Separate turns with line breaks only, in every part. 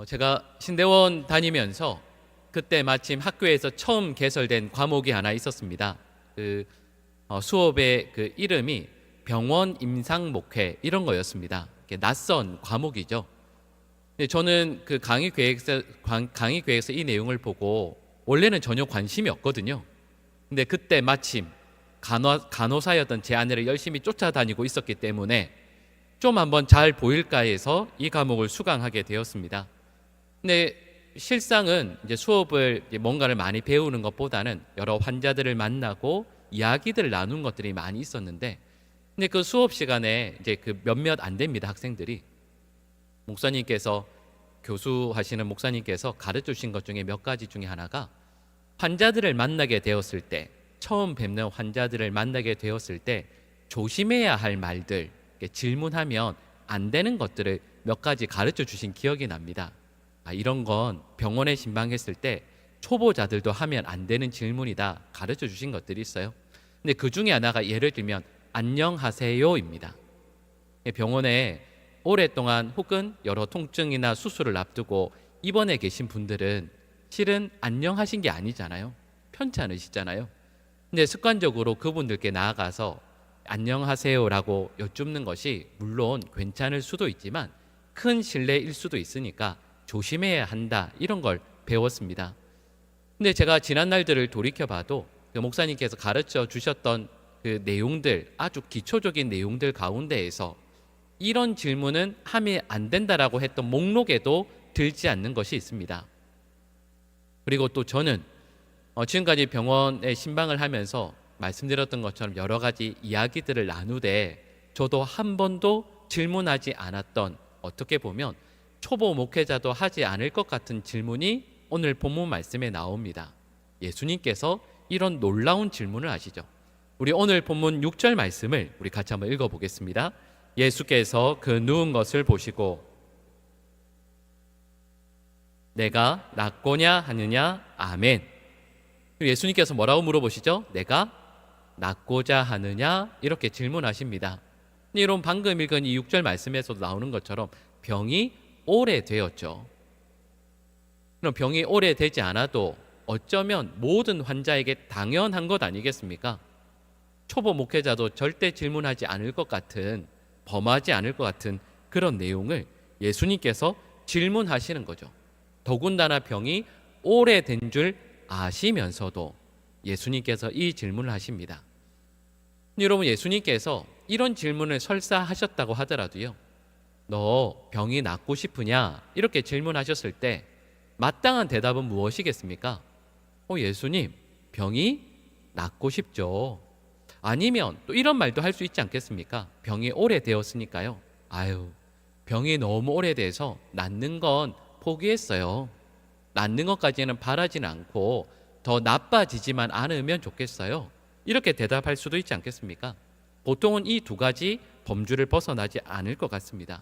제가 신대원 다니면서 그때 마침 학교에서 처음 개설된 과목이 하나 있었습니다. 수업의 그 이름이 병원 임상 목회 이런 거였습니다. 낯선 과목이죠. 근데 저는 그 강의 계획서 이 내용을 보고 원래는 전혀 관심이 없거든요. 근데 그때 마침 간호사였던 제 아내를 열심히 쫓아다니고 있었기 때문에 좀 한번 잘 보일까 해서 이 과목을 수강하게 되었습니다. 근데 실상은 이제 수업을 뭔가를 많이 배우는 것보다는 여러 환자들을 만나고 이야기들을 나눈 것들이 많이 있었는데, 근데 그 수업 시간에 이제 그 몇몇 안 됩니다, 학생들이. 교수하시는 목사님께서 가르쳐 주신 것 중에 몇 가지 중에 하나가, 환자들을 만나게 되었을 때, 처음 뵙는 환자들을 만나게 되었을 때 조심해야 할 말들, 질문하면 안 되는 것들을 몇 가지 가르쳐 주신 기억이 납니다. 이런 건 병원에 신방했을 때 초보자들도 하면 안 되는 질문이다 가르쳐 주신 것들이 있어요. 근데 그 중에 하나가 예를 들면 안녕하세요입니다. 병원에 오랫동안 혹은 여러 통증이나 수술을 앞두고 입원해 계신 분들은 실은 안녕하신 게 아니잖아요. 편찮으시잖아요. 근데 습관적으로 그분들께 나아가서 안녕하세요라고 여쭙는 것이 물론 괜찮을 수도 있지만 큰 실례일 수도 있으니까 조심해야 한다, 이런 걸 배웠습니다. 근데 제가 지난 날들을 돌이켜봐도 그 목사님께서 가르쳐 주셨던 그 내용들, 아주 기초적인 내용들 가운데에서 이런 질문은 하면 안 된다라고 했던 목록에도 들지 않는 것이 있습니다. 그리고 또 저는 지금까지 병원에 신방을 하면서 말씀드렸던 것처럼 여러 가지 이야기들을 나누되 저도 한 번도 질문하지 않았던, 어떻게 보면 초보 목회자도 하지 않을 것 같은 질문이 오늘 본문 말씀에 나옵니다. 예수님께서 이런 놀라운 질문을 하시죠. 우리 오늘 본문 6절 말씀을 우리 같이 한번 읽어보겠습니다. 예수께서 그 누운 것을 보시고 내가 낫고냐 하느냐? 아멘. 예수님께서 뭐라고 물어보시죠? 내가 낫고자 하느냐? 이렇게 질문하십니다. 여러분, 방금 읽은 이 6절 말씀에서도 나오는 것처럼 병이 오래되었죠. 그럼 병이 오래되지 않아도 어쩌면 모든 환자에게 당연한 것 아니겠습니까? 초보 목회자도 절대 질문하지 않을 것 같은, 범하지 않을 것 같은 그런 내용을 예수님께서 질문하시는 거죠. 더군다나 병이 오래된 줄 아시면서도 예수님께서 이 질문을 하십니다. 여러분, 예수님께서 이런 질문을 설사 하셨다고 하더라도요, 너 병이 낫고 싶으냐? 이렇게 질문하셨을 때 마땅한 대답은 무엇이겠습니까? 예수님, 병이 낫고 싶죠. 아니면 또 이런 말도 할 수 있지 않겠습니까? 병이 오래되었으니까요, 병이 너무 오래돼서 낫는 건 포기했어요. 낫는 것까지는 바라지는 않고 더 나빠지지만 않으면 좋겠어요. 이렇게 대답할 수도 있지 않겠습니까? 보통은 이 두 가지 범주를 벗어나지 않을 것 같습니다.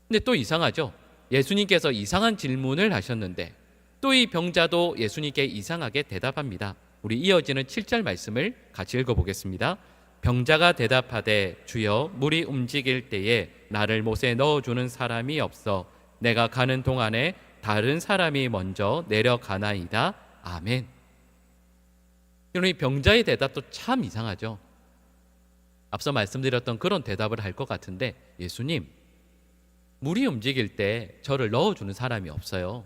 근데 또 이상하죠? 예수님께서 이상한 질문을 하셨는데 또 이 병자도 예수님께 이상하게 대답합니다. 우리 이어지는 7절 말씀을 같이 읽어보겠습니다. 병자가 대답하되 주여, 물이 움직일 때에 나를 못에 넣어주는 사람이 없어 내가 가는 동안에 다른 사람이 먼저 내려가나이다. 아멘. 여러분, 이 병자의 대답도 참 이상하죠. 앞서 말씀드렸던 그런 대답을 할 것 같은데, 예수님, 물이 움직일 때 저를 넣어주는 사람이 없어요.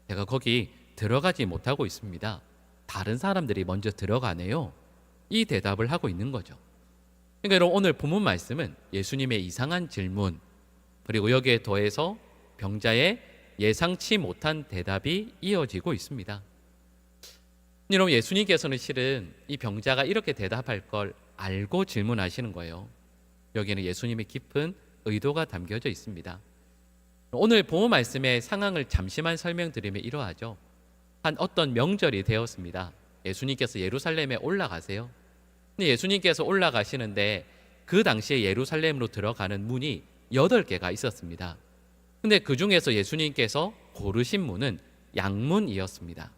제가 거기 들어가지 못하고 있습니다. 다른 사람들이 먼저 들어가네요. 이 대답을 하고 있는 거죠. 그러니까 여러분, 오늘 본문 말씀은 예수님의 이상한 질문, 그리고 여기에 더해서 병자의 예상치 못한 대답이 이어지고 있습니다. 여러분, 예수님께서는 실은 이 병자가 이렇게 대답할 걸 알고 질문하시는 거예요. 여기는 예수님의 깊은 의도가 담겨져 있습니다. 오늘 본문 말씀의 상황을 잠시만 설명드리면 이러하죠. 한 어떤 명절이 되었습니다. 예수님께서 예루살렘에 올라가세요. 근데 예수님께서 올라가시는데 그 당시에 예루살렘으로 들어가는 문이 8개가 있었습니다. 근데 그 중에서 예수님께서 고르신 문은 양문이었습니다.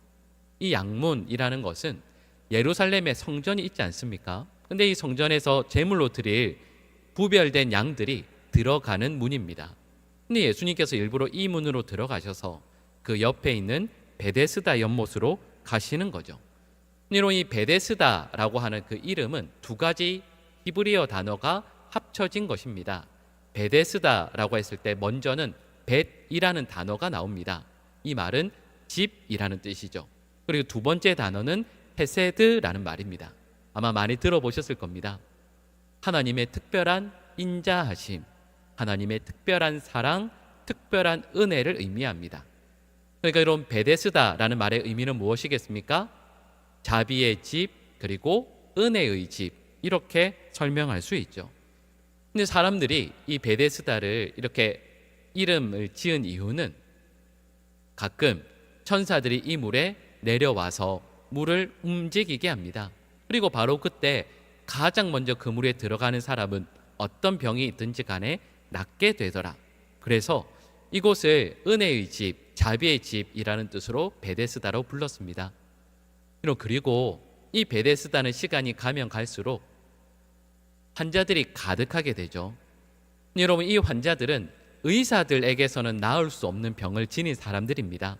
이 양문이라는 것은 예루살렘에 성전이 있지 않습니까? 근데 이 성전에서 제물로 드릴 구별된 양들이 들어가는 문입니다. 근데 예수님께서 일부러 이 문으로 들어가셔서 그 옆에 있는 베데스다 연못으로 가시는 거죠. 이로 이 베데스다라고 하는 그 이름은 두 가지 히브리어 단어가 합쳐진 것입니다. 베데스다라고 했을 때 먼저는 벳이라는 단어가 나옵니다. 이 말은 집이라는 뜻이죠. 그리고 두 번째 단어는 헤세드라는 말입니다. 아마 많이 들어보셨을 겁니다. 하나님의 특별한 인자하심, 하나님의 특별한 사랑, 특별한 은혜를 의미합니다. 그러니까 이런 베데스다라는 말의 의미는 무엇이겠습니까? 자비의 집, 그리고 은혜의 집, 이렇게 설명할 수 있죠. 근데 사람들이 이 베데스다를 이렇게 이름을 지은 이유는 가끔 천사들이 이 물에 내려와서 물을 움직이게 합니다. 그리고 바로 그때 가장 먼저 그 물에 들어가는 사람은 어떤 병이 있든지 간에 낫게 되더라. 그래서 이곳을 은혜의 집, 자비의 집이라는 뜻으로 베데스다로 불렀습니다. 그리고 이 베데스다는 시간이 가면 갈수록 환자들이 가득하게 되죠. 여러분, 이 환자들은 의사들에게서는 나을 수 없는 병을 지닌 사람들입니다.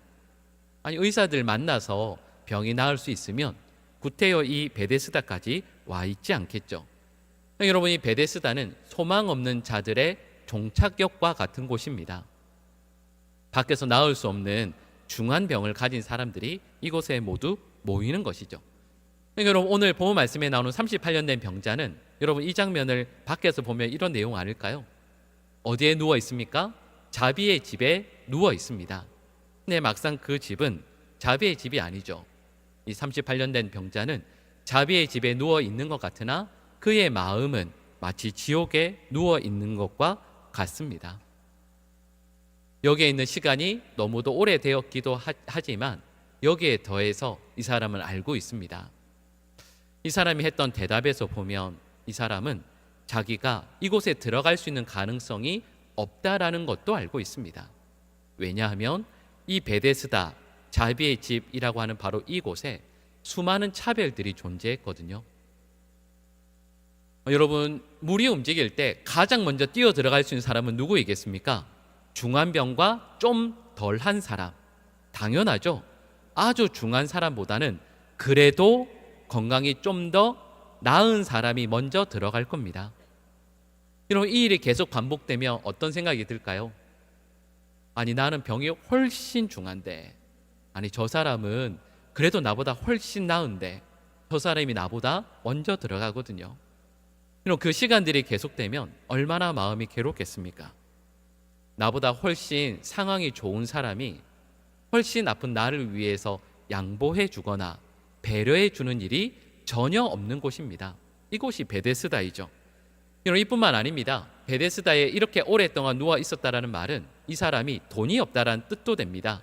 아니, 의사들 만나서 병이 나을 수 있으면 구태여 이 베데스다까지 와 있지 않겠죠. 여러분, 이 베데스다는 소망 없는 자들의 종착역과 같은 곳입니다. 밖에서 나을 수 없는 중한 병을 가진 사람들이 이곳에 모두 모이는 것이죠. 여러분, 오늘 본문 말씀에 나오는 38년 된 병자는 여러분 이 장면을 밖에서 보면 이런 내용 아닐까요? 어디에 누워 있습니까? 자비의 집에 누워 있습니다. 근데 막상 그 집은 자비의 집이 아니죠. 이 38년 된 병자는 자비의 집에 누워 있는 것 같으나 그의 마음은 마치 지옥에 누워 있는 것과 같습니다. 여기에 있는 시간이 너무도 오래되었기도 하지만 여기에 더해서 이 사람은 알고 있습니다. 이 사람이 했던 대답에서 보면 이 사람은 자기가 이곳에 들어갈 수 있는 가능성이 없다라는 것도 알고 있습니다. 왜냐하면 이 베데스다, 자비의 집이라고 하는 바로 이곳에 수많은 차별들이 존재했거든요. 여러분, 물이 움직일 때 가장 먼저 뛰어 들어갈 수 있는 사람은 누구이겠습니까? 중환병과 좀 덜한 사람. 당연하죠. 아주 중한 사람보다는 그래도 건강이 좀 더 나은 사람이 먼저 들어갈 겁니다. 이런 이 일이 계속 반복되면 어떤 생각이 들까요? 아니, 나는 병이 훨씬 중한데, 아니, 저 사람은 그래도 나보다 훨씬 나은데 저 사람이 나보다 먼저 들어가거든요. 그 시간들이 계속되면 얼마나 마음이 괴롭겠습니까? 나보다 훨씬 상황이 좋은 사람이 훨씬 아픈 나를 위해서 양보해 주거나 배려해 주는 일이 전혀 없는 곳입니다. 이곳이 베데스다이죠. 이뿐만 아닙니다. 베데스다에 이렇게 오랫동안 누워 있었다라는 말은 이 사람이 돈이 없다라는 뜻도 됩니다.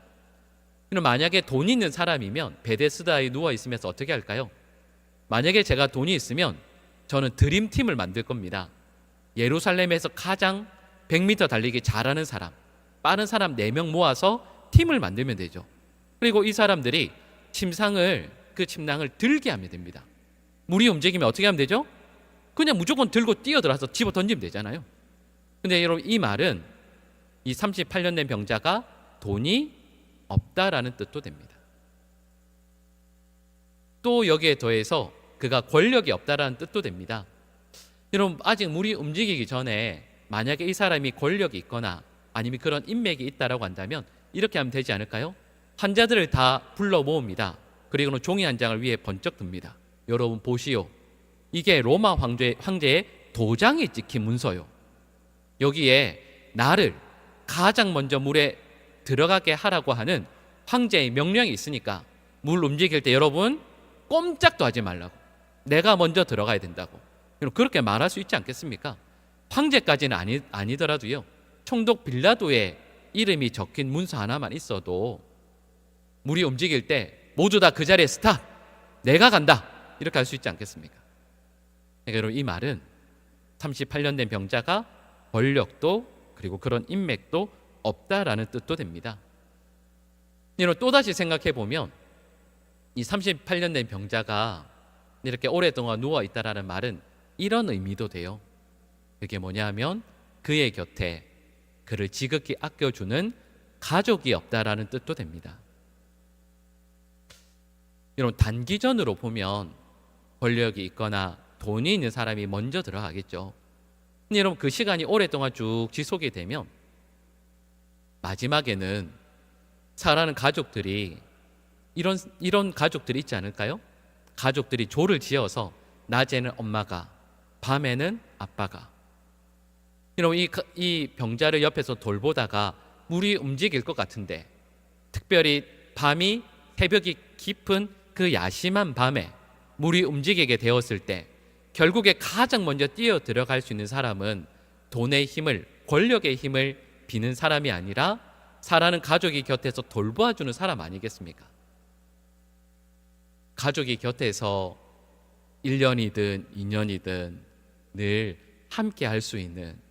만약에 돈 있는 사람이면 베데스다에 누워 있으면서 어떻게 할까요? 만약에 제가 돈이 있으면 저는 드림팀을 만들 겁니다. 예루살렘에서 가장 100m 달리기 잘하는 사람, 빠른 사람 4명 모아서 팀을 만들면 되죠. 그리고 이 사람들이 그 침낭을 들게 하면 됩니다. 물이 움직이면 어떻게 하면 되죠? 그냥 무조건 들고 뛰어들어서 집어 던지면 되잖아요. 근데 여러분, 이 말은 이 38년 된 병자가 돈이 없다라는 뜻도 됩니다. 또 여기에 더해서 그가 권력이 없다라는 뜻도 됩니다. 여러분, 아직 물이 움직이기 전에 만약에 이 사람이 권력이 있거나 아니면 그런 인맥이 있다라고 한다면 이렇게 하면 되지 않을까요? 환자들을 다 불러 모읍니다. 그리고는 종이 한 장을 위에 번쩍 듭니다. 여러분 보시오. 이게 로마 황제의 도장이 찍힌 문서요. 여기에 나를 가장 먼저 물에 들어가게 하라고 하는 황제의 명령이 있으니까 물 움직일 때 여러분 꼼짝도 하지 말라고. 내가 먼저 들어가야 된다고. 그렇게 말할 수 있지 않겠습니까? 황제까지는 아니더라도요. 총독 빌라도의 이름이 적힌 문서 하나만 있어도 물이 움직일 때 모두 다 그 자리에 스탑! 내가 간다! 이렇게 할 수 있지 않겠습니까? 그러니까 여러분, 이 말은 38년 된 병자가 권력도 그리고 그런 인맥도 없다라는 뜻도 됩니다. 여러분, 또다시 생각해 보면 이 38년 된 병자가 이렇게 오랫동안 누워 있다라는 말은 이런 의미도 돼요. 그게 뭐냐 하면 그의 곁에 그를 지극히 아껴주는 가족이 없다라는 뜻도 됩니다. 여러분, 단기전으로 보면 권력이 있거나 돈이 있는 사람이 먼저 들어가겠죠. 근데 여러분, 그 시간이 오랫동안 쭉 지속이 되면 마지막에는 사랑하는 가족들이 이런 가족들이 있지 않을까요? 가족들이 조를 지어서 낮에는 엄마가, 밤에는 아빠가. 여러분, 이 병자를 옆에서 돌보다가 물이 움직일 것 같은데, 특별히 밤이 새벽이 깊은 그 야심한 밤에 물이 움직이게 되었을 때 결국에 가장 먼저 뛰어 들어갈 수 있는 사람은 돈의 힘을, 권력의 힘을 비는 사람이 아니라 사랑하는 가족이 곁에서 돌보아주는 사람 아니겠습니까? 가족이 곁에서 1년이든 2년이든 늘 함께 할 수 있는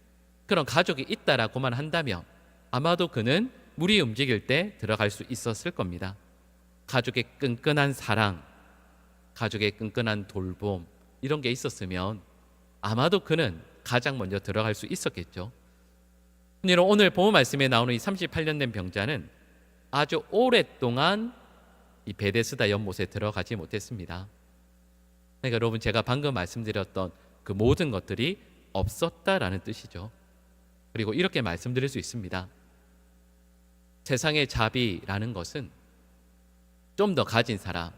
그런 가족이 있다라고만 한다면 아마도 그는 물이 움직일 때 들어갈 수 있었을 겁니다. 가족의 끈끈한 사랑, 가족의 끈끈한 돌봄, 이런 게 있었으면 아마도 그는 가장 먼저 들어갈 수 있었겠죠. 근데 오늘 본문 말씀에 나오는 이 38년 된 병자는 아주 오랫동안 이 베데스다 연못에 들어가지 못했습니다. 그러니까 여러분, 제가 방금 말씀드렸던 그 모든 것들이 없었다라는 뜻이죠. 그리고 이렇게 말씀드릴 수 있습니다. 세상의 자비라는 것은 좀 더 가진 사람,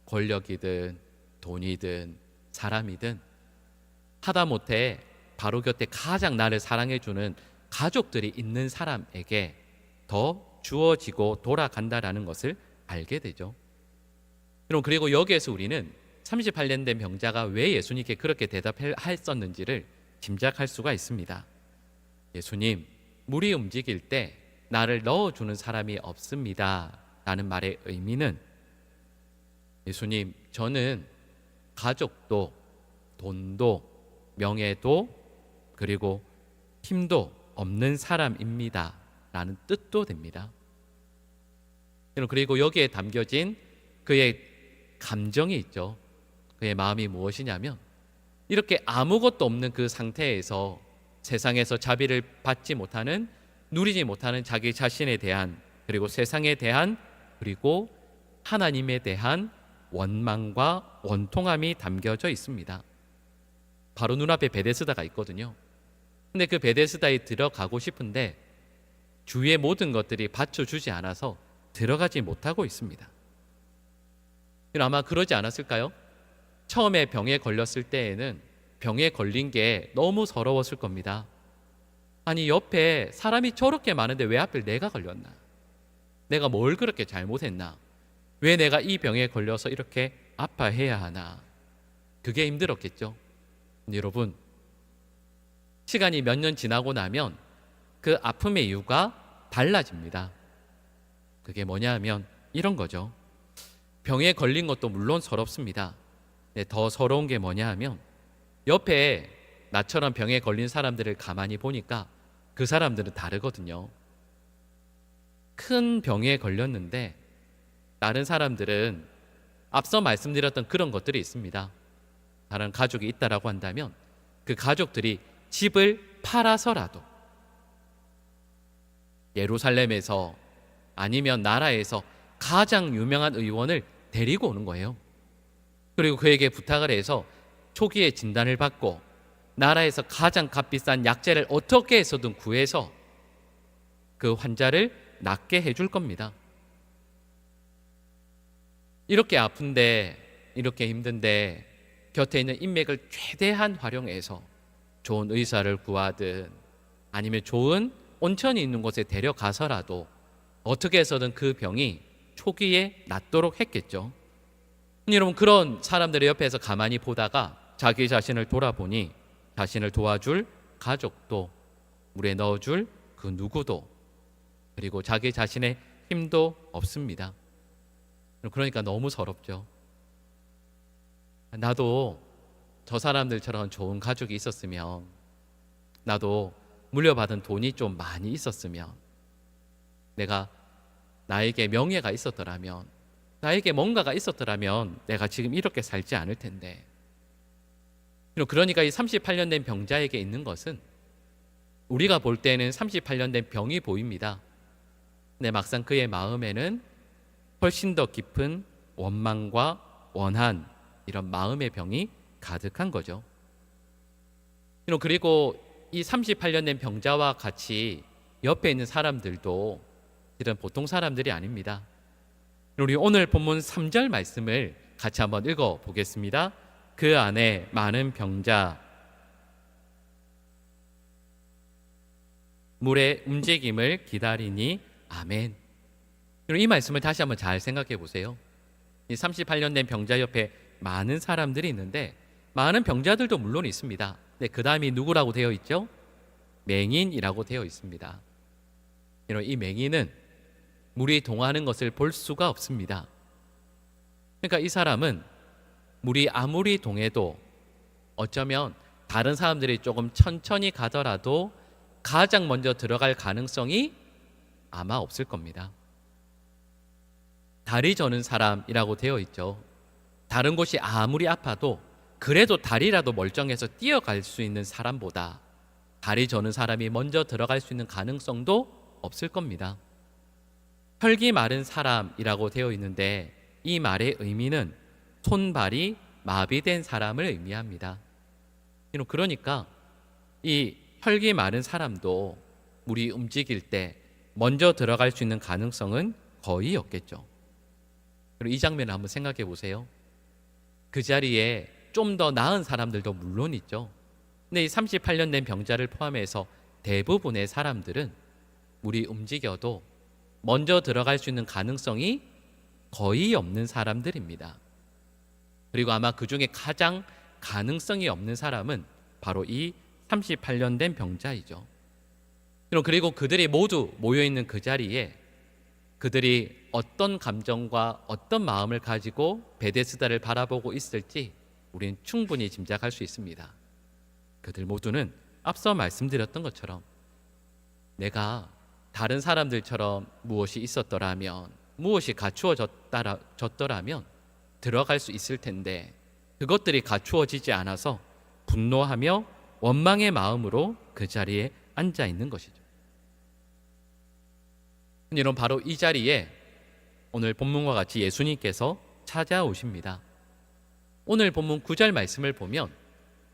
권력이든 돈이든 사람이든 하다못해 바로 곁에 가장 나를 사랑해주는 가족들이 있는 사람에게 더 주어지고 돌아간다라는 것을 알게 되죠. 여러분, 그리고 여기에서 우리는 38년 된 병자가 왜 예수님께 그렇게 대답했었는지를 짐작할 수가 있습니다. 예수님, 물이 움직일 때 나를 넣어주는 사람이 없습니다 라는 말의 의미는, 예수님, 저는 가족도 돈도 명예도 그리고 힘도 없는 사람입니다 라는 뜻도 됩니다. 그리고 여기에 담겨진 그의 감정이 있죠. 그의 마음이 무엇이냐면, 이렇게 아무것도 없는 그 상태에서 세상에서 자비를 받지 못하는, 누리지 못하는 자기 자신에 대한, 그리고 세상에 대한, 그리고 하나님에 대한 원망과 원통함이 담겨져 있습니다. 바로 눈앞에 베데스다가 있거든요. 근데 그 베데스다에 들어가고 싶은데 주위의 모든 것들이 받쳐주지 않아서 들어가지 못하고 있습니다. 아마 그러지 않았을까요? 처음에 병에 걸렸을 때에는 병에 걸린 게 너무 서러웠을 겁니다. 아니, 옆에 사람이 저렇게 많은데 왜 하필 내가 걸렸나? 내가 뭘 그렇게 잘못했나? 왜 내가 이 병에 걸려서 이렇게 아파해야 하나? 그게 힘들었겠죠. 근데 여러분, 시간이 몇 년 지나고 나면 그 아픔의 이유가 달라집니다. 그게 뭐냐 하면 이런 거죠. 병에 걸린 것도 물론 서럽습니다. 더 서러운 게 뭐냐 하면 옆에 나처럼 병에 걸린 사람들을 가만히 보니까 그 사람들은 다르거든요. 큰 병에 걸렸는데 다른 사람들은 앞서 말씀드렸던 그런 것들이 있습니다. 다른 가족이 있다라고 한다면 그 가족들이 집을 팔아서라도 예루살렘에서 아니면 나라에서 가장 유명한 의원을 데리고 오는 거예요. 그리고 그에게 부탁을 해서 초기에 진단을 받고 나라에서 가장 값비싼 약재를 어떻게 해서든 구해서 그 환자를 낫게 해줄 겁니다. 이렇게 아픈데, 이렇게 힘든데 곁에 있는 인맥을 최대한 활용해서 좋은 의사를 구하든 아니면 좋은 온천이 있는 곳에 데려가서라도 어떻게 해서든 그 병이 초기에 낫도록 했겠죠. 여러분, 그런 사람들의 옆에서 가만히 보다가 자기 자신을 돌아보니 자신을 도와줄 가족도, 물에 넣어줄 그 누구도, 그리고 자기 자신의 힘도 없습니다. 그러니까 너무 서럽죠. 나도 저 사람들처럼 좋은 가족이 있었으면, 나도 물려받은 돈이 좀 많이 있었으면, 나에게 명예가 있었더라면, 나에게 뭔가가 있었더라면 내가 지금 이렇게 살지 않을 텐데. 그러니까 이 38년 된 병자에게 있는 것은 우리가 볼 때는 38년 된 병이 보입니다. 근데 막상 그의 마음에는 훨씬 더 깊은 원망과 원한, 이런 마음의 병이 가득한 거죠. 그리고 이 38년 된 병자와 같이 옆에 있는 사람들도 이런 보통 사람들이 아닙니다. 우리 오늘 본문 3절 말씀을 같이 한번 읽어 보겠습니다. 그 안에 많은 병자, 물의 움직임을 기다리니 아멘. 이 말씀을 다시 한번 잘 생각해 보세요. 이 38년 된 병자 옆에 많은 사람들이 있는데, 많은 병자들도 물론 있습니다. 근데 그 다음이 누구라고 되어 있죠? 맹인이라고 되어 있습니다. 이 맹인은 물이 동하는 것을 볼 수가 없습니다. 그러니까 이 사람은 물이 아무리 동해도 어쩌면 다른 사람들이 조금 천천히 가더라도 가장 먼저 들어갈 가능성이 아마 없을 겁니다. 다리 저는 사람이라고 되어 있죠. 다른 곳이 아무리 아파도 그래도 다리라도 멀쩡해서 뛰어갈 수 있는 사람보다 다리 저는 사람이 먼저 들어갈 수 있는 가능성도 없을 겁니다. 혈기 마른 사람이라고 되어 있는데, 이 말의 의미는 손발이 마비된 사람을 의미합니다. 그러니까 이 혈기 마른 사람도 물이 움직일 때 먼저 들어갈 수 있는 가능성은 거의 없겠죠. 그리고 이 장면을 한번 생각해 보세요. 그 자리에 좀 더 나은 사람들도 물론 있죠. 근데 이 38년 된 병자를 포함해서 대부분의 사람들은 물이 움직여도 먼저 들어갈 수 있는 가능성이 거의 없는 사람들입니다. 그리고 아마 그 중에 가장 가능성이 없는 사람은 바로 이 38년 된 병자이죠. 그리고 그들이 모두 모여있는 그 자리에 그들이 어떤 감정과 어떤 마음을 가지고 베데스다를 바라보고 있을지 우리는 충분히 짐작할 수 있습니다. 그들 모두는 앞서 말씀드렸던 것처럼 내가 다른 사람들처럼 무엇이 있었더라면, 무엇이 갖추어졌더라면 들어갈 수 있을 텐데, 그것들이 갖추어지지 않아서 분노하며 원망의 마음으로 그 자리에 앉아 있는 것이죠. 여러분, 바로 이 자리에 오늘 본문과 같이 예수님께서 찾아오십니다. 오늘 본문 9절 말씀을 보면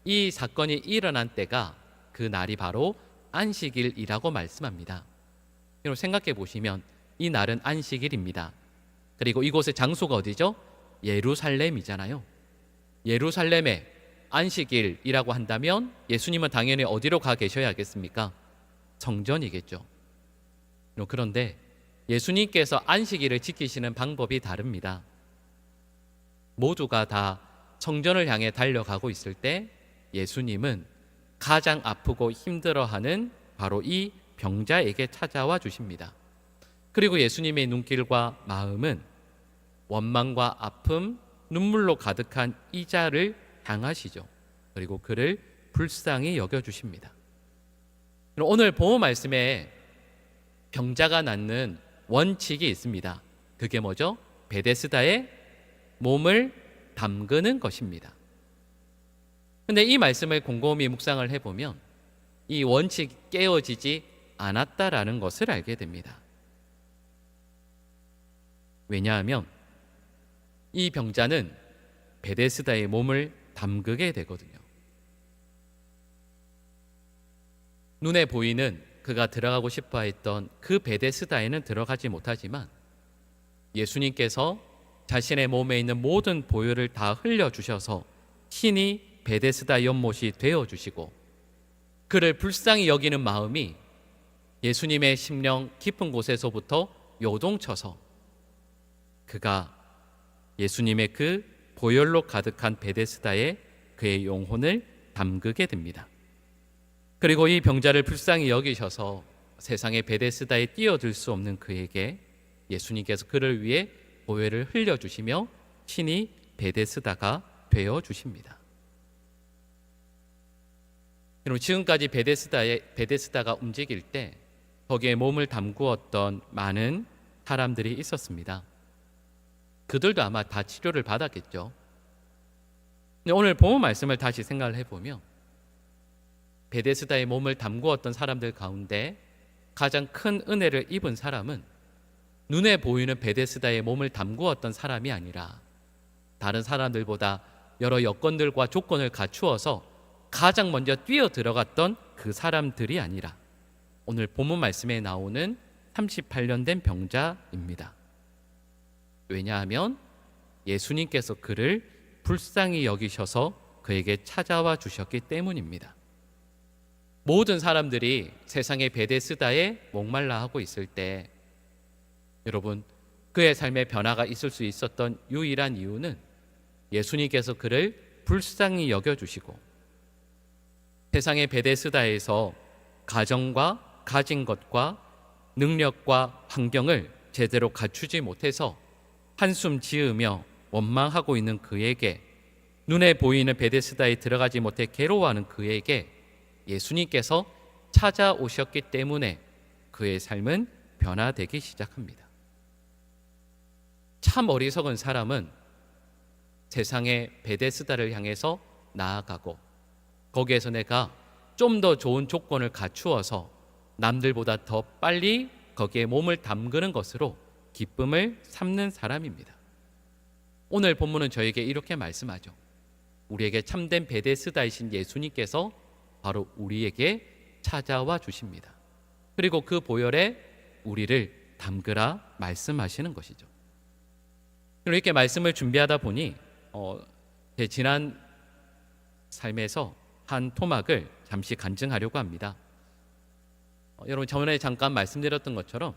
이 사건이 일어난 때가 그 날이 바로 안식일이라고 말씀합니다. 여러분, 생각해 보시면 이 날은 안식일입니다. 그리고 이곳의 장소가 어디죠? 예루살렘이잖아요. 예루살렘에 안식일이라고 한다면 예수님은 당연히 어디로 가 계셔야겠습니까? 성전이겠죠. 그런데 예수님께서 안식일을 지키시는 방법이 다릅니다. 모두가 다 성전을 향해 달려가고 있을 때 예수님은 가장 아프고 힘들어하는 바로 이 병자에게 찾아와 주십니다. 그리고 예수님의 눈길과 마음은 원망과 아픔, 눈물로 가득한 이 자를 향하시죠. 그리고 그를 불쌍히 여겨주십니다. 오늘 본문 말씀에 병자가 낳는 원칙이 있습니다. 그게 뭐죠? 베데스다에 몸을 담그는 것입니다. 근데 이 말씀을 곰곰이 묵상을 해보면 이 원칙이 깨어지지 않았다라는 것을 알게 됩니다. 왜냐하면 이 병자는 베데스다에 몸을 담그게 되거든요. 눈에 보이는 그가 들어가고 싶어 했던 그 베데스다에는 들어가지 못하지만 예수님께서 자신의 몸에 있는 모든 보혈을 다 흘려주셔서 친히 베데스다 연못이 되어주시고 그를 불쌍히 여기는 마음이 예수님의 심령 깊은 곳에서부터 요동쳐서 그가 예수님의 그 보혈로 가득한 베데스다에 그의 영혼을 담그게 됩니다. 그리고 이 병자를 불쌍히 여기셔서 세상의 베데스다에 뛰어들 수 없는 그에게 예수님께서 그를 위해 보혈을 흘려주시며 친히 베데스다가 되어주십니다. 여러분, 지금까지 베데스다가 움직일 때 거기에 몸을 담구었던 많은 사람들이 있었습니다. 그들도 아마 다 치료를 받았겠죠. 근데 오늘 본문 말씀을 다시 생각을 해보면 베데스다의 몸을 담구었던 사람들 가운데 가장 큰 은혜를 입은 사람은 눈에 보이는 베데스다의 몸을 담구었던 사람이 아니라 다른 사람들보다 여러 여건들과 조건을 갖추어서 가장 먼저 뛰어 들어갔던 그 사람들이 아니라 오늘 본문 말씀에 나오는 38년 된 병자입니다. 왜냐하면 예수님께서 그를 불쌍히 여기셔서 그에게 찾아와 주셨기 때문입니다. 모든 사람들이 세상의 베데스다에 목말라 하고 있을 때 여러분, 그의 삶의 변화가 있을 수 있었던 유일한 이유는 예수님께서 그를 불쌍히 여겨주시고 세상의 베데스다에서 가정과 가진 것과 능력과 환경을 제대로 갖추지 못해서 한숨 지으며 원망하고 있는 그에게, 눈에 보이는 베데스다에 들어가지 못해 괴로워하는 그에게 예수님께서 찾아오셨기 때문에 그의 삶은 변화되기 시작합니다. 참 어리석은 사람은 세상의 베데스다를 향해서 나아가고 거기에서 내가 좀 더 좋은 조건을 갖추어서 남들보다 더 빨리 거기에 몸을 담그는 것으로 기쁨을 삼는 사람입니다. 오늘 본문은 저에게 이렇게 말씀하죠. 우리에게 참된 베데스다이신 예수님께서 바로 우리에게 찾아와 주십니다. 그리고 그 보혈에 우리를 담그라 말씀하시는 것이죠. 이렇게 말씀을 준비하다 보니 제 지난 삶에서 한 토막을 잠시 간증하려고 합니다. 여러분, 전에 잠깐 말씀드렸던 것처럼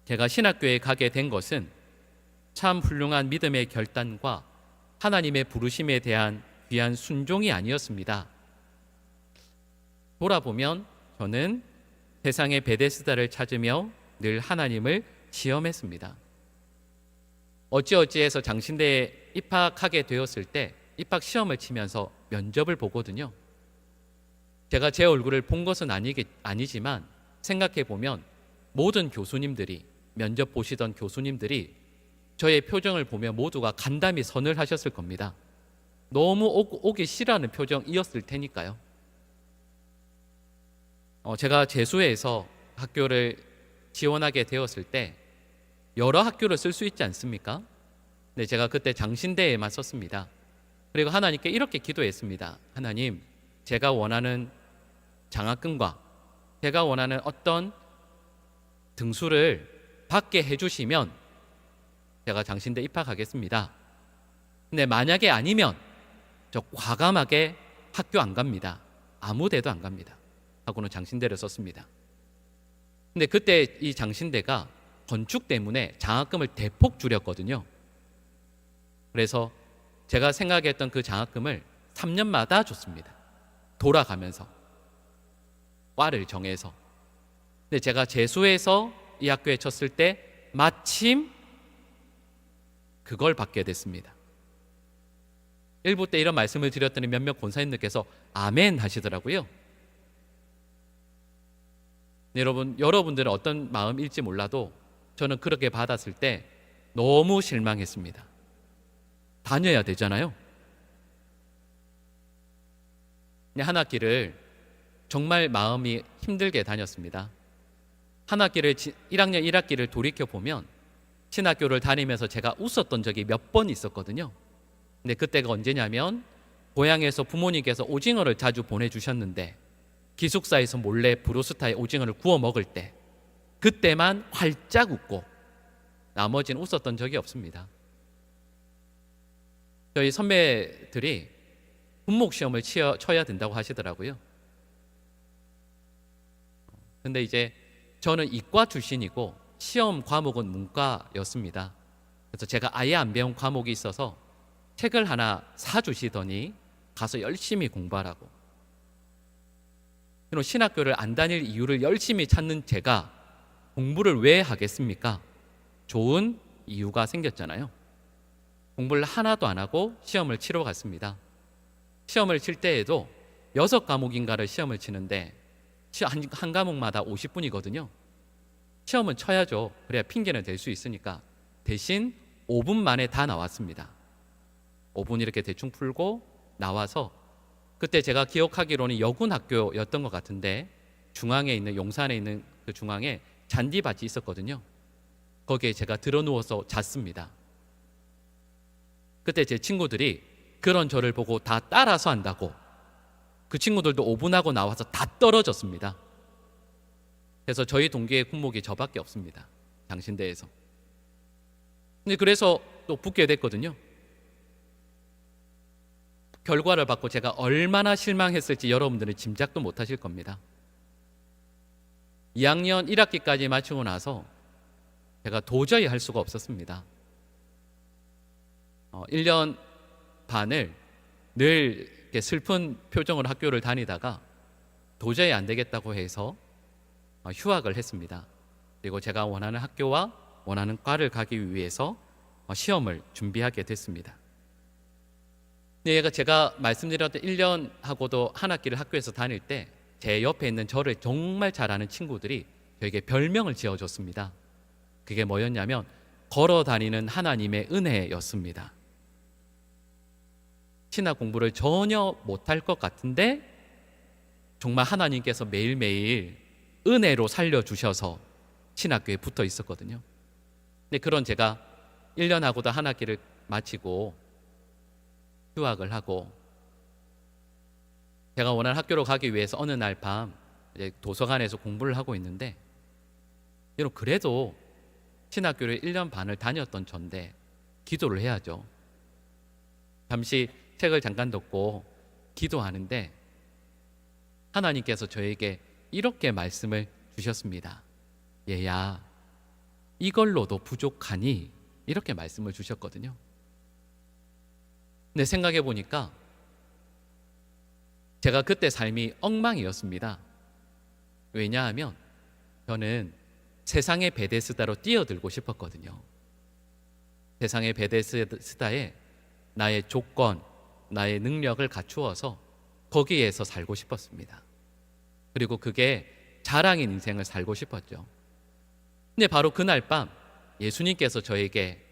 제가 신학교에 가게 된 것은 참 훌륭한 믿음의 결단과 하나님의 부르심에 대한 귀한 순종이 아니었습니다. 돌아보면 저는 세상의 베데스다를 찾으며 늘 하나님을 시험했습니다. 어찌어찌해서 장신대에 입학하게 되었을 때 입학 시험을 치면서 면접을 보거든요. 제가 제 얼굴을 본 것은 아니지만 생각해 보면 모든 교수님들이, 면접 보시던 교수님들이 저의 표정을 보면 모두가 간담이 선을 하셨을 겁니다. 너무 오기 싫어하는 표정이었을 테니까요. 제가 재수해서 학교를 지원하게 되었을 때 여러 학교를 쓸 수 있지 않습니까? 근데 제가 그때 장신대에만 썼습니다. 그리고 하나님께 이렇게 기도했습니다. 하나님, 제가 원하는 장학금과 제가 원하는 어떤 등수를 받게 해주시면 제가 장신대 입학하겠습니다. 근데 만약에 아니면 저 과감하게 학교 안 갑니다. 아무 데도 안 갑니다. 하고는 장신대를 썼습니다. 근데 그때 이 장신대가 건축 때문에 장학금을 대폭 줄였거든요. 그래서 제가 생각했던 그 장학금을 3년마다 줬습니다. 돌아가면서 과를 정해서. 근데 제가 재수해서 이 학교에 쳤을 때 마침 그걸 받게 됐습니다. 일부 때 이런 말씀을 드렸더니 몇몇 권사님들께서 아멘 하시더라고요. 여러분, 여러분들은 어떤 마음일지 몰라도 저는 그렇게 받았을 때 너무 실망했습니다. 다녀야 되잖아요. 한 학기를 정말 마음이 힘들게 다녔습니다. 한 학기를 1학년 1학기를 돌이켜보면 신학교를 다니면서 제가 웃었던 적이 몇 번 있었거든요. 근데 그때가 언제냐면 고향에서 부모님께서 오징어를 자주 보내주셨는데 기숙사에서 몰래 브로스타에 오징어를 구워 먹을 때 그때만 활짝 웃고 나머지는 웃었던 적이 없습니다. 저희 선배들이 분목시험을 쳐야 된다고 하시더라고요. 근데 이제 저는 이과 출신이고 시험 과목은 문과였습니다. 그래서 제가 아예 안 배운 과목이 있어서 책을 하나 사주시더니 가서 열심히 공부하라고. 그리고 신학교를 안 다닐 이유를 열심히 찾는 제가 공부를 왜 하겠습니까? 좋은 이유가 생겼잖아요. 공부를 하나도 안 하고 시험을 치러 갔습니다. 시험을 칠 때에도 6과목인가를 시험을 치는데 한 과목마다 50분이거든요. 시험은 쳐야죠. 그래야 핑계는 될 수 있으니까. 대신 5분 만에 다 나왔습니다. 5분 이렇게 대충 풀고 나와서 그때 제가 기억하기로는 여군학교였던 것 같은데 중앙에 있는 용산에 있는 그 중앙에 잔디밭이 있었거든요. 거기에 제가 들어 누워서 잤습니다. 그때 제 친구들이 그런 저를 보고 다 따라서 한다고 그 친구들도 5분 하고 나와서 다 떨어졌습니다. 그래서 저희 동기의 군목이 저밖에 없습니다. 장신대에서. 근데 그래서 또 붙게 됐거든요. 결과를 받고 제가 얼마나 실망했을지 여러분들은 짐작도 못하실 겁니다. 2학년 1학기까지 마치고 나서 제가 도저히 할 수가 없었습니다. 1년 반을 늘 이렇게 슬픈 표정으로 학교를 다니다가 도저히 안 되겠다고 해서 휴학을 했습니다. 그리고 제가 원하는 학교와 원하는 과를 가기 위해서 시험을 준비하게 됐습니다. 근데 제가 말씀드렸던 1년하고도 한 학기를 학교에서 다닐 때 제 옆에 있는 저를 정말 잘 아는 친구들이 저에게 별명을 지어줬습니다. 그게 뭐였냐면 걸어 다니는 하나님의 은혜였습니다. 신학 공부를 전혀 못할 것 같은데 정말 하나님께서 매일매일 은혜로 살려주셔서 신학교에 붙어 있었거든요. 근데 그런 제가 1년하고도 한 학기를 마치고 휴학을 하고 제가 원하는 학교로 가기 위해서 어느 날 밤 도서관에서 공부를 하고 있는데 여러분 그래도 신학교를 1년 반을 다녔던 전데 기도를 해야죠. 잠시 책을 잠깐 덮고 기도하는데 하나님께서 저에게 이렇게 말씀을 주셨습니다. 얘야 이걸로도 부족하니 이렇게 말씀을 주셨거든요. 근데 생각해 보니까 제가 그때 삶이 엉망이었습니다. 왜냐하면 저는 세상의 베데스다로 뛰어들고 싶었거든요. 세상의 베데스다에 나의 조건, 나의 능력을 갖추어서 거기에서 살고 싶었습니다. 그리고 그게 자랑인 인생을 살고 싶었죠. 근데 바로 그날 밤 예수님께서 저에게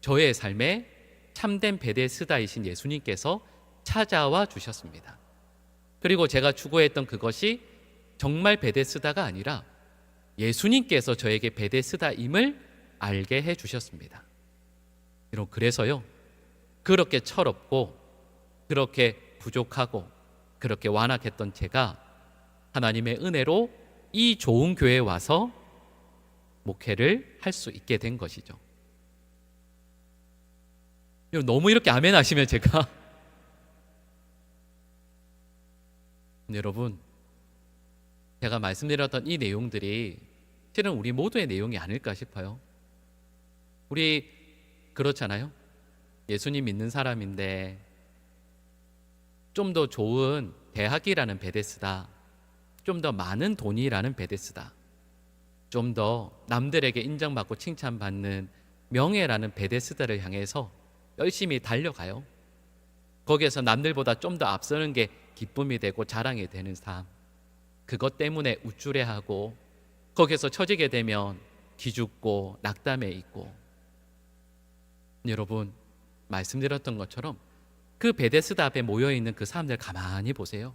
저의 삶에 참된 베데스다이신 예수님께서 찾아와 주셨습니다. 그리고 제가 추구했던 그것이 정말 베데스다가 아니라 예수님께서 저에게 베데스다임을 알게 해 주셨습니다. 여러분 그래서요 그렇게 철없고 그렇게 부족하고 그렇게 완악했던 제가 하나님의 은혜로 이 좋은 교회에 와서 목회를 할 수 있게 된 것이죠. 너무 이렇게 아멘 하시면 제가 여러분 제가 말씀드렸던 이 내용들이 실은 우리 모두의 내용이 아닐까 싶어요. 우리 그렇잖아요. 예수님 믿는 사람인데 좀 더 좋은 대학이라는 베데스다, 좀 더 많은 돈이라는 베데스다, 좀 더 남들에게 인정받고 칭찬받는 명예라는 베데스다를 향해서 열심히 달려가요. 거기에서 남들보다 좀 더 앞서는 게 기쁨이 되고 자랑이 되는 삶, 그것 때문에 우쭐해하고 거기에서 처지게 되면 기죽고 낙담해 있고. 여러분 말씀드렸던 것처럼 그 베데스다 앞에 모여있는 그 사람들 가만히 보세요.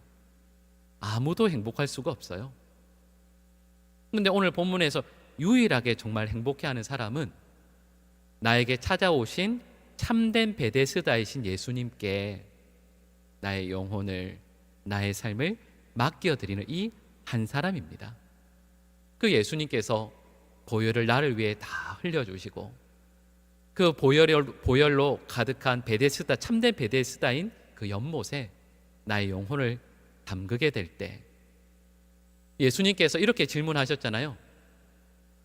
아무도 행복할 수가 없어요. 그런데 오늘 본문에서 유일하게 정말 행복해하는 사람은 나에게 찾아오신 참된 베데스다이신 예수님께 나의 영혼을, 나의 삶을 맡겨드리는 이 한 사람입니다. 그 예수님께서 보혈을 나를 위해 다 흘려주시고 그 보혈로 가득한 베데스다, 참된 베데스다인 그 연못에 나의 영혼을 담그게 될 때 예수님께서 이렇게 질문하셨잖아요.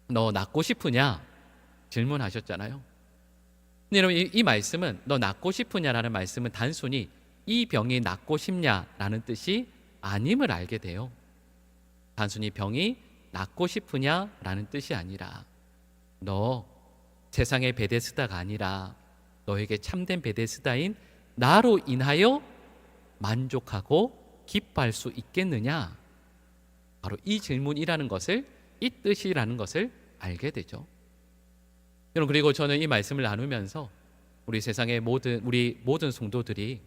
너 낫고 싶으냐? 질문하셨잖아요. 근데 여러분 이 말씀은 너 낫고 싶으냐라는 말씀은 단순히 이 병이 낫고 싶냐라는 뜻이 아님을 알게 돼요. 단순히 병이 낫고 싶으냐라는 뜻이 아니라 너 세상의 베데스다가 아니라 너에게 참된 베데스다인 나로 인하여 만족하고 기뻐할 수 있겠느냐? 바로 이 질문이라는 것을, 이 뜻이라는 것을 알게 되죠. 여러분 그리고 저는 이 말씀을 나누면서 우리 세상의 우리 모든 성도들이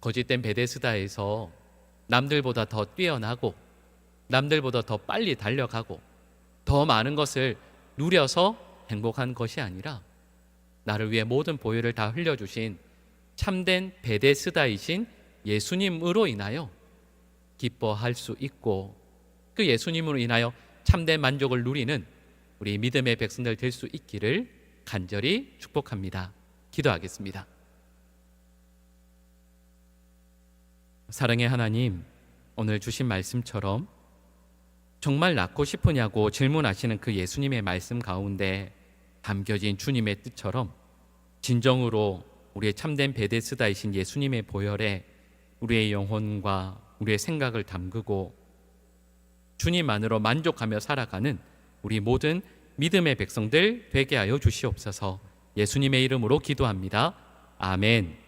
거짓된 베데스다에서 남들보다 더 뛰어나고 남들보다 더 빨리 달려가고 더 많은 것을 누려서 행복한 것이 아니라 나를 위해 모든 보혈을 다 흘려주신 참된 베데스다이신 예수님으로 인하여 기뻐할 수 있고 그 예수님으로 인하여 참된 만족을 누리는 우리 믿음의 백성들 될 수 있기를 간절히 축복합니다. 기도하겠습니다. 사랑의 하나님, 오늘 주신 말씀처럼 정말 낳고 싶으냐고 질문하시는 그 예수님의 말씀 가운데 담겨진 주님의 뜻처럼 진정으로 우리의 참된 베데스다이신 예수님의 보혈에 우리의 영혼과 우리의 생각을 담그고 주님만으로 만족하며 살아가는 우리 모든 믿음의 백성들 되게 하여 주시옵소서. 예수님의 이름으로 기도합니다. 아멘.